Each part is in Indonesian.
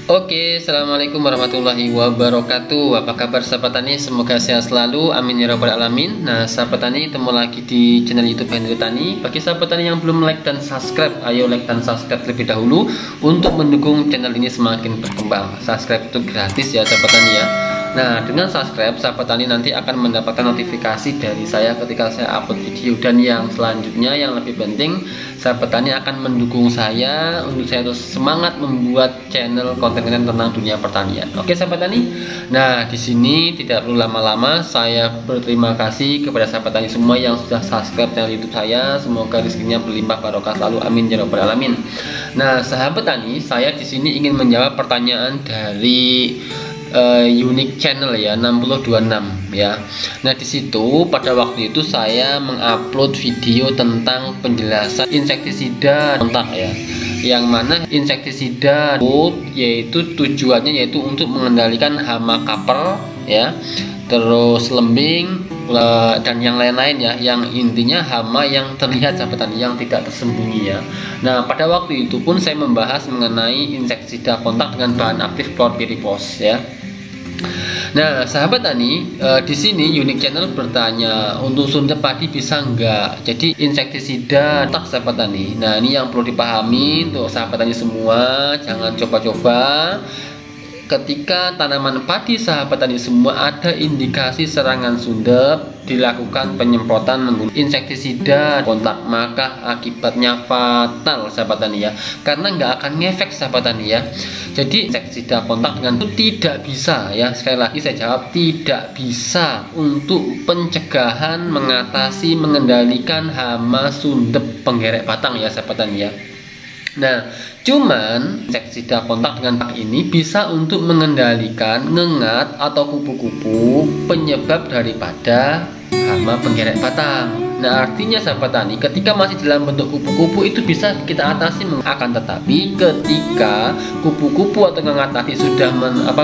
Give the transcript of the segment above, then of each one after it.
Oke, assalamualaikum warahmatullahi wabarakatuh. Apa kabar sahabat tani? Semoga sehat selalu, amin ya rabbal alamin. Nah sahabat tani, ketemu lagi di channel YouTube Henry Tani. Bagi sahabat tani yang belum like dan subscribe, ayo like dan subscribe terlebih dahulu untuk mendukung channel ini semakin berkembang. Subscribe itu gratis ya sahabat tani ya. Nah, dengan subscribe, sahabat tani nanti akan mendapatkan notifikasi dari saya ketika saya upload video. Dan yang selanjutnya, yang lebih penting, sahabat tani akan mendukung saya untuk saya terus semangat membuat channel konten-konten tentang dunia pertanian. Oke, sahabat tani. Nah, di sini tidak perlu lama-lama, saya berterima kasih kepada sahabat tani semua yang sudah subscribe channel YouTube saya. Semoga rezekinya berlimpah barokah selalu, amin ya rabbal alamin. Nah, sahabat tani, saya di sini ingin menjawab pertanyaan dari Unique Channel ya 6026 ya. Nah di situ pada waktu itu saya mengupload video tentang penjelasan insektisida kontak ya, yang mana insektisida yaitu tujuannya yaitu untuk mengendalikan hama kaper ya, terus lembing dan yang lain-lain ya, yang intinya hama yang terlihat sahabat tani, yang tidak tersembunyi ya. Nah pada waktu itu pun saya membahas mengenai insektisida kontak dengan bahan aktif chlorpyrifos ya. Nah sahabat tani, di sini Unique Channel bertanya untuk sundep padi bisa enggak jadi insektisida kontak sahabat tani. Nah ini yang perlu dipahami untuk sahabat tani semua, jangan coba-coba ketika tanaman padi sahabat tani semua ada indikasi serangan sundep, dilakukan penyemprotan menggunakan insektisida kontak, maka akibatnya fatal sahabat tani ya, karena nggak akan ngefek sahabat tani ya. Jadi insektisida kontak dengan itu tidak bisa ya, sekali lagi saya jawab, tidak bisa untuk pencegahan, mengatasi, mengendalikan hama sundep penggerek batang ya sahabat tani ya. Nah, cuman insektisida kontak dengan ini bisa untuk mengendalikan ngengat atau kupu-kupu penyebab daripada hama penggerek batang. Nah, artinya sahabat tani, ketika masih dalam bentuk kupu-kupu itu bisa kita atasi, akan tetapi ketika kupu-kupu atau ngengat tadi sudah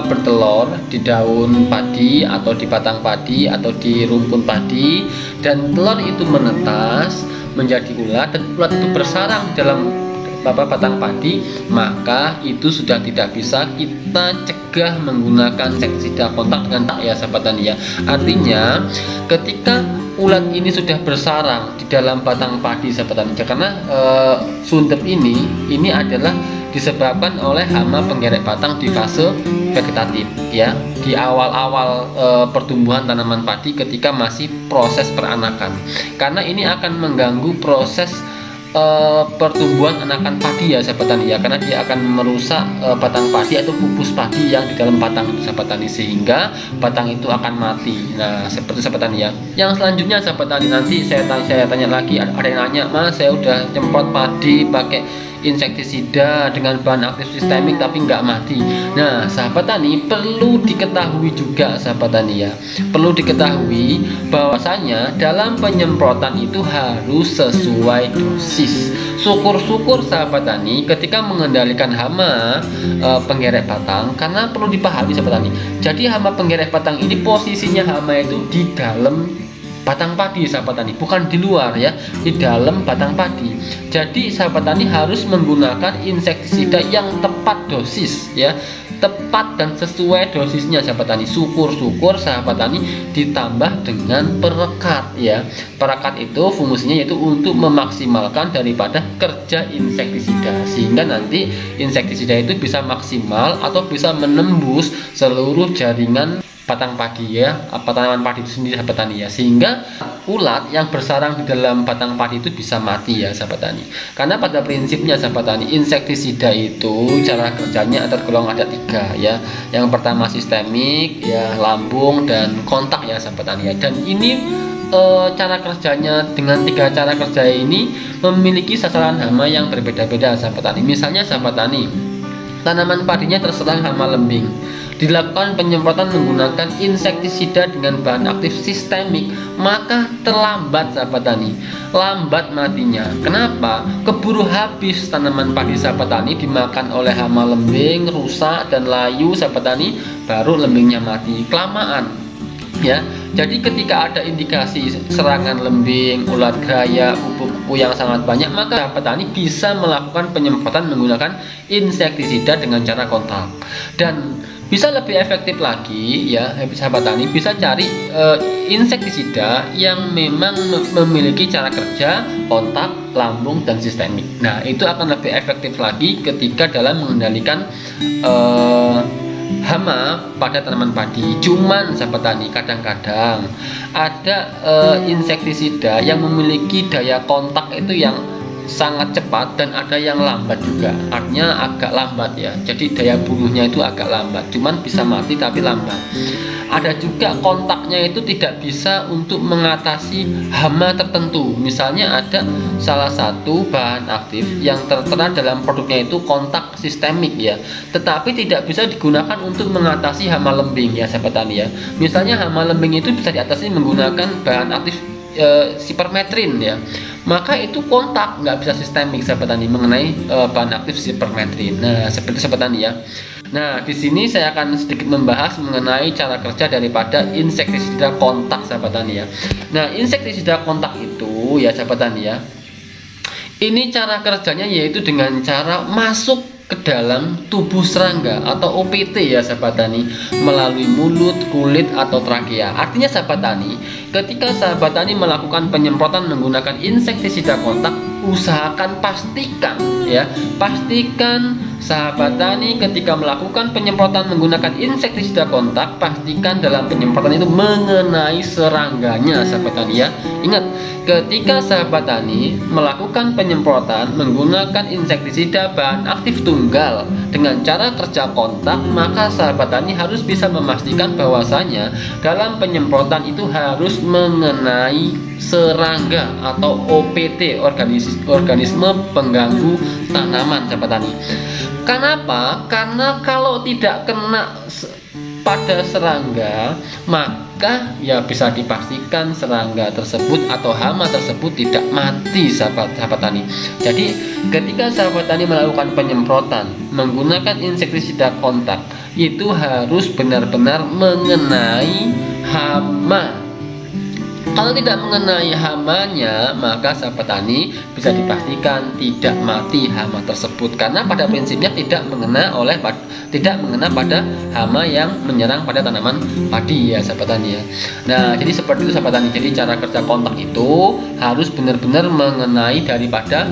bertelur di daun padi atau di batang padi atau di rumpun padi, dan telur itu menetas menjadi ulat dan ulat itu bersarang dalam batang padi, maka itu sudah tidak bisa kita cegah menggunakan insektisida kontak dengan tak ya sahabat tani ya. Artinya ketika ulat ini sudah bersarang di dalam batang padi sahabat tani, karena sundep ini adalah disebabkan oleh hama penggerek batang di fase vegetatif ya, di awal-awal pertumbuhan tanaman padi ketika masih proses peranakan, karena ini akan mengganggu proses pertumbuhan anakan padi ya sahabat tani ya, karena dia akan merusak batang padi atau pupus padi yang di dalam batang itu sahabat tani, sehingga batang itu akan mati. Nah seperti sahabat tani ya. Yang selanjutnya sahabat tani, nanti saya tanya lagi, ada yang nanya, mas saya udah nyemprot padi pakai insektisida dengan bahan aktif sistemik tapi nggak mati. Nah sahabat tani, perlu diketahui juga sahabat tani ya, perlu diketahui bahwasanya dalam penyemprotan itu harus sesuai dosis. Syukur-syukur sahabat tani ketika mengendalikan hama penggerek batang, karena perlu dipahami sahabat tani, jadi hama penggerek batang ini posisinya hama itu di dalam batang padi sahabat tani, bukan di luar ya, di dalam batang padi. Jadi sahabat tani harus menggunakan insektisida yang tepat dosis ya, tepat dan sesuai dosisnya sahabat tani. Syukur-syukur sahabat tani ditambah dengan perekat ya. Perekat itu fungsinya yaitu untuk memaksimalkan daripada kerja insektisida, sehingga nanti insektisida itu bisa maksimal atau bisa menembus seluruh jaringan batang padi ya, tanaman padi itu sendiri sahabat tani ya, sehingga ulat yang bersarang di dalam batang padi itu bisa mati ya sahabat tani. Karena pada prinsipnya sahabat tani, insektisida itu cara kerjanya tergolong ada 3 ya. Yang pertama sistemik ya, lambung, dan kontak ya sahabat tani ya. Dan ini cara kerjanya, dengan 3 cara kerja ini memiliki sasaran hama yang berbeda-beda sahabat tani. Misalnya sahabat tani, tanaman padinya terserang hama lembing, dilakukan penyemprotan menggunakan insektisida dengan bahan aktif sistemik, maka terlambat sahabat tani, lambat matinya. Kenapa? Keburu habis tanaman padi sahabat tani, dimakan oleh hama lembing, rusak dan layu sahabat tani, baru lembingnya mati, kelamaan ya. Jadi ketika ada indikasi serangan lembing, ulat gaya, pupuk pupuk yang sangat banyak, maka petani bisa melakukan penyemprotan menggunakan insektisida dengan cara kontak. Dan bisa lebih efektif lagi ya, sahabat tani bisa cari insektisida yang memang memiliki cara kerja kontak, lambung, dan sistemik. Nah, itu akan lebih efektif lagi ketika dalam mengendalikan hama pada tanaman padi. Cuman sahabat tani, kadang-kadang ada insektisida yang memiliki daya kontak itu yang sangat cepat dan ada yang lambat juga, artinya agak lambat ya, jadi daya bunuhnya itu agak lambat, cuman bisa mati tapi lambat. Ada juga kontaknya itu tidak bisa untuk mengatasi hama tertentu. Misalnya ada salah satu bahan aktif yang tertera dalam produknya itu kontak sistemik ya, tetapi tidak bisa digunakan untuk mengatasi hama lembing ya sahabat tani ya. Misalnya hama lembing itu bisa diatasi menggunakan bahan aktif sipermetrin ya, maka itu kontak, nggak bisa sistemik sahabat tani mengenai bahan aktif sipermetrin. Nah, seperti sahabat tani ya. Nah, di sini saya akan sedikit membahas mengenai cara kerja daripada insektisida kontak sahabat tani ya. Nah, insektisida kontak itu ya sahabat tani ya, ini cara kerjanya yaitu dengan cara masuk ke dalam tubuh serangga atau OPT ya sahabat tani, melalui mulut, kulit, atau trakea. Artinya sahabat tani, ketika sahabat tani melakukan penyemprotan menggunakan insektisida kontak, usahakan pastikan sahabat tani ketika melakukan penyemprotan menggunakan insektisida kontak, pastikan dalam penyemprotan itu mengenai serangganya sahabat tani ya. Ingat, ketika sahabat tani melakukan penyemprotan menggunakan insektisida bahan aktif tunggal dengan cara kerja kontak, maka sahabat tani harus bisa memastikan bahwasanya dalam penyemprotan itu harus mengenai serangga atau OPT, organisme pengganggu tanaman sahabat tani. Kenapa? Karena kalau tidak kena pada serangga, maka ya bisa dipastikan serangga tersebut atau hama tersebut tidak mati sahabat tani. Jadi ketika sahabat tani melakukan penyemprotan menggunakan insektisida kontak, itu harus benar-benar mengenai hama. Kalau tidak mengenai hamanya, maka sahabat tani bisa dipastikan tidak mati hama tersebut, karena pada prinsipnya tidak mengena pada hama yang menyerang pada tanaman padi ya sahabat tani ya. Nah, jadi seperti itu sahabat tani. Jadi cara kerja kontak itu harus benar-benar mengenai daripada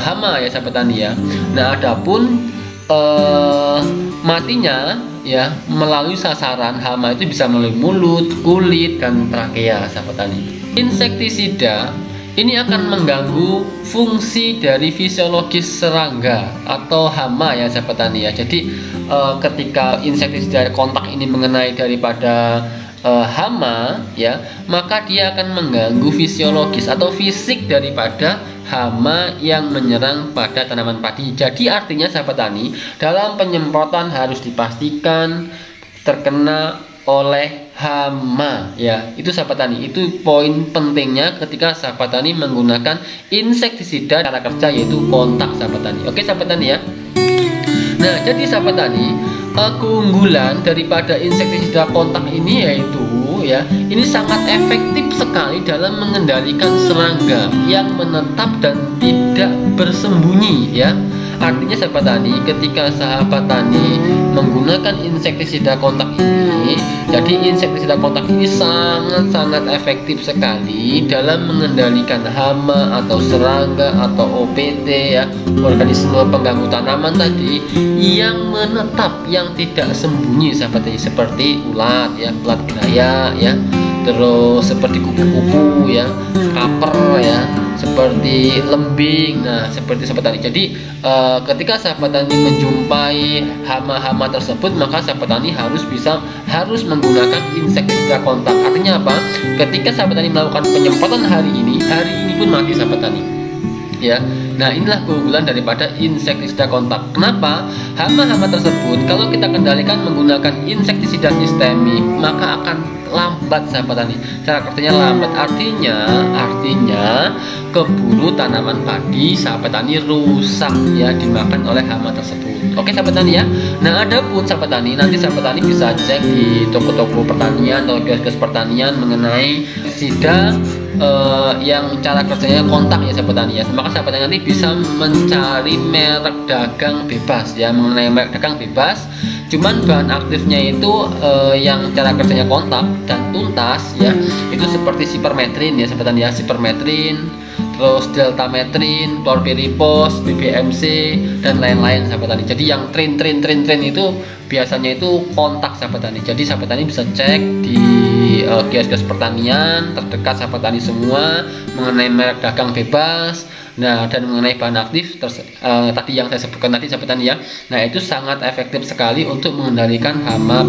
hama ya sahabat tani ya. Nah, adapun matinya ya melalui sasaran hama itu bisa melalui mulut, kulit, dan trakea sahabat tani. Insektisida ini akan mengganggu fungsi dari fisiologis serangga atau hama ya sahabat tani ya. Jadi ketika insektisida kontak ini mengenai daripada hama ya, maka dia akan mengganggu fisiologis atau fisik daripada hama yang menyerang pada tanaman padi. Jadi artinya sahabat tani, dalam penyemprotan harus dipastikan terkena oleh hama ya. Itu sahabat tani, itu poin pentingnya ketika sahabat tani menggunakan insektisida cara kerja yaitu kontak sahabat tani. Oke sahabat tani ya. Nah, jadi sahabat tani, keunggulan daripada insektisida kontak ini yaitu ya, ini sangat efektif sekali dalam mengendalikan serangga yang menetap dan tidak bersembunyi ya. Artinya sahabat tani, ketika sahabat tani menggunakan insektisida kontak ini, jadi insektisida kontak ini sangat-sangat efektif sekali dalam mengendalikan hama atau serangga atau OPT ya, organisme pengganggu tanaman tadi yang menetap, yang tidak sembunyi sahabat tani, seperti ulat ya, ulat geraya ya, terus seperti kupu-kupu ya, kaper ya, seperti lembing. Nah, seperti sahabat tani. Jadi ketika sahabat tani menjumpai hama-hama tersebut, maka sahabat tani harus menggunakan insektisida kontak. Artinya apa? Ketika sahabat tani melakukan penyemprotan hari ini pun mati sahabat tani ya. Nah, inilah keunggulan daripada insektisida kontak. Kenapa? Hama-hama tersebut kalau kita kendalikan menggunakan insektisida sistemik, maka akan lambat sahabat tani. Cara kerjanya lambat, artinya keburu tanaman padi sahabat tani rusak ya, dimakan oleh hama tersebut. Oke sahabat tani ya. Nah, adapun sahabat tani, nanti sahabat tani bisa cek di toko-toko pertanian atau kios-kios pertanian mengenai insektisida yang cara kerjanya kontak ya sahabat tani ya. Maka sahabat tani nanti bisa mencari merek dagang bebas ya, mengenai merek dagang bebas. Cuman bahan aktifnya itu yang cara kerjanya kontak dan tuntas ya, itu seperti sipermetrin ya sahabat tani ya, sipermetrin, terus deltametrin, chlorpyrifos, BBMC dan lain-lain sahabat tani. Jadi yang trin itu biasanya itu kontak sahabat tani. Jadi sahabat tani bisa cek di kios-kios pertanian terdekat sahabat tani semua mengenai merek dagang bebas. Nah, dan mengenai bahan aktif tadi yang saya sebutkan tadi sahabat tani ya. Nah, itu sangat efektif sekali untuk mengendalikan hama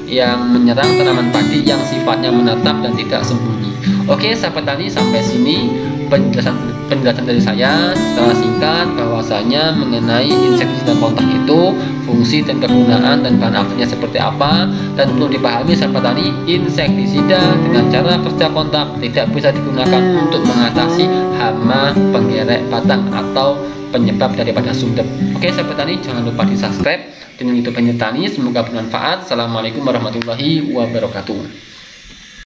yang menyerang tanaman padi yang sifatnya menetap dan tidak sembunyi. Oke sahabat tani, sampai sini penjelasan dari saya secara singkat bahwasanya mengenai insektisida kontak itu fungsi dan kegunaan dan bahan aktifnya seperti apa. Dan perlu dipahami sahabat tani, insektisida dengan cara kerja kontak tidak bisa digunakan untuk mengatasi hama penggerek batang atau penyebab daripada sundep. Oke sahabat tani, jangan lupa di subscribe channel YouTube Penjuru Tani. Semoga bermanfaat. Assalamualaikum warahmatullahi wabarakatuh.